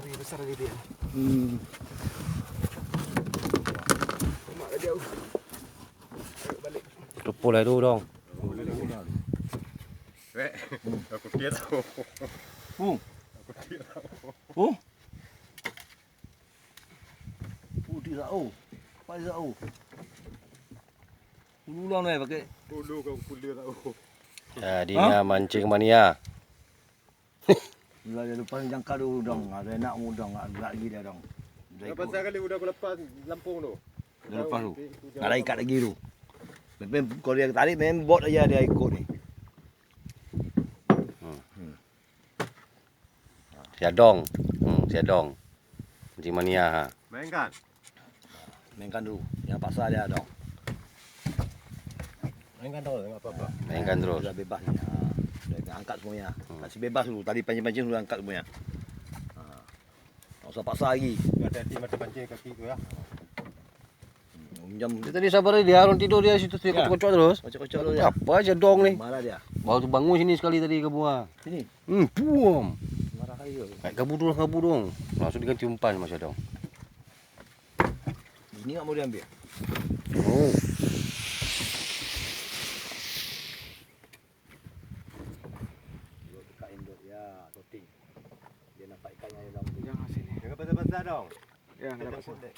besar lagi dia. Mak dah jauh. Ayo balik. Lupa lah tu dong. Weh, aku tiap tahu. Aku tiap tahu. Putih tahu. Apa dia tahu? Ulang ni pakai. Ulu kau kuliah tahu. Jadinya mancing mania. Bila dia lepas jangka dulu dong. Ada nak mudang, ada lagi dia dong. Apa kali udah aku lepas Lampung tu? Dia lepas tu. Tak ada ikat lagi tu. Memang kalau dia tarik memang bot aja dia ikut ni. Siadong. Siadong. Mancing mania ha. Mainkan. Mainkan dulu. Yang pasal dia dong. Mainkan terus enggak apa-apa. Mainkan terus. Dah bebas ni. Dah angkat semuanya. Kasih bebas dulu. Tadi pancing-pancing dulu angkat semuanya. Tak usah paksa lagi. Hati-hati mata pancing kaki tu ya. Jam Dia tadi sabar dia orang tidur dia situ kocok-kocok terus. kocok-kocok dulu ya. Apa aja dong ni? Marah dia. Baru tu bangun sini sekali tadi ke buah. Sini. Puam. Marah kali tu. Kayak kabu dong. Langsung diganti umpan Mas Adong. Ini enggak mau diambil. Oh. Dekat induk ya, toting. Dia nampak ikannya dalam tu. Jangan sini. Jangan pasal-pasal dong. Ya, enggak dapat.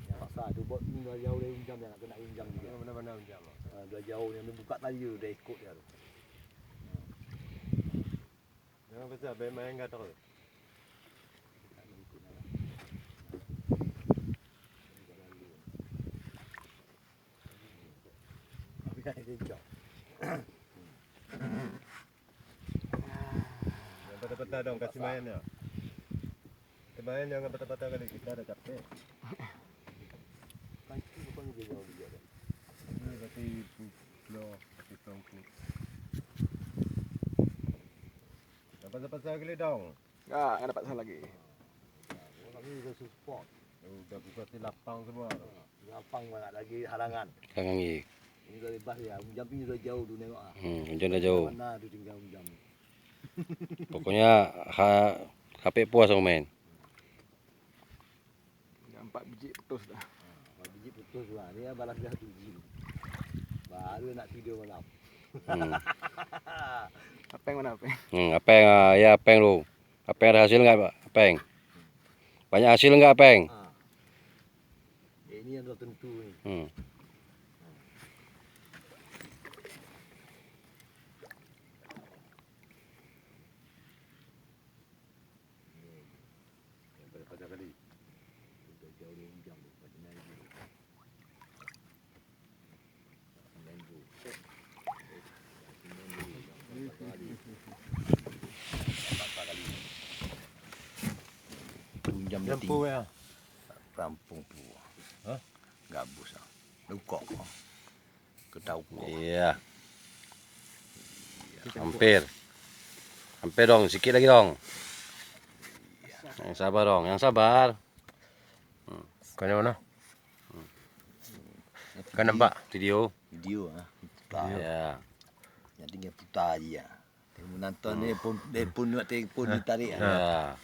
Yang paksa tu bot ni dah jauh dari jam dia nak kena jam juga. Benar-benar jam. Dah jauh ni buka tadi tu dah ikut dia tu. Jangan pasal mainkan terus. Yang patah-patah dong kasih main ya. Main jangan patah-patah kali kita ada capek. Kancing bukan dia jauh dia. Ini berarti pulau di tongku. Yang patah-patah kali dong. Enggak dapat salah lagi. Orang ni dah support. Udah pasti lapang semua. Lapang banyak lagi halangan. Kangang ni. Ini dah bebas ya. Jam ni dah jauh tu tengok ah. Hujan dah jauh. Mana tu tinggal jam. Pokoknya HP puas aku main. 4 biji putus dah. Biji putus lah. Dia balas dah 7 biji. Baru nak tidur malam. Apa yang mana apa? Apeng ya apeng lu. Apeng ada hasil enggak, Pak? Apeng. Banyak hasil enggak, Apeng? Ini yang dah tentu ni. Yang patah-patah kali. Dah jauh dari jam tu. Macam mana ni? Main tu. Jam dah Lampu ya. Rampung tu. Gabus ah. Lukok. Ketau. Iya. Hampir. Hampir dong, sikit lagi dong. Yang sabar dong, yang sabar. Kau yang mana? Kau nampak Video. Video ah. Ya. Yang tinggal putar je ah. Tengok nonton ni pun nak telefon ditarik ah. Ya.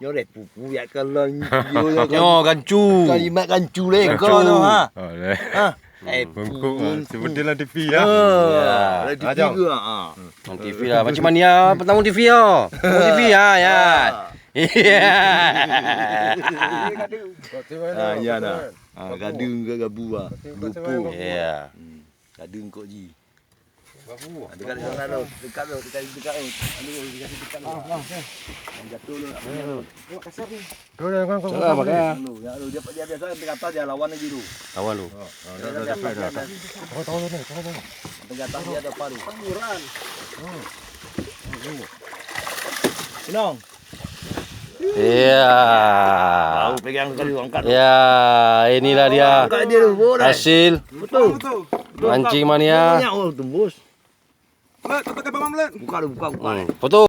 Yo rep pupu ya kalau video Nyo gancu. kalimat kancu leko tu ha. Oleh. Ha. Bungkuk seperti lah TV ya. Ada TV juga ha. Nang TV lah. Macam mana ya? Pertama TV ya. TV ya, ya. Iya. Ya nah. Gadung ke gabu ah. Lupu. Iya. Gadung kok ji. Babu. Dekat sana tu, dekat tu. Aduh, dikasih dekat tu. Yang jatuh tu nak punya tu. Tengok kasar ni. Kau dah kau. Salah makanya. Ya lu dia biasa sampai atas dia lawan lagi tu. Awal lu. Dah capek dah. Kau tahu ni, kau tahu. Sampai atas dia ada paru. Murah. Sinong. Iya. Tahu pegang sekali angkat. Ya, inilah dia Angkat dia tu, boleh. hasil Betul. mancing mania. Banyak oh tembus. Mak, kau pakai bawang belut. Buka. Foto.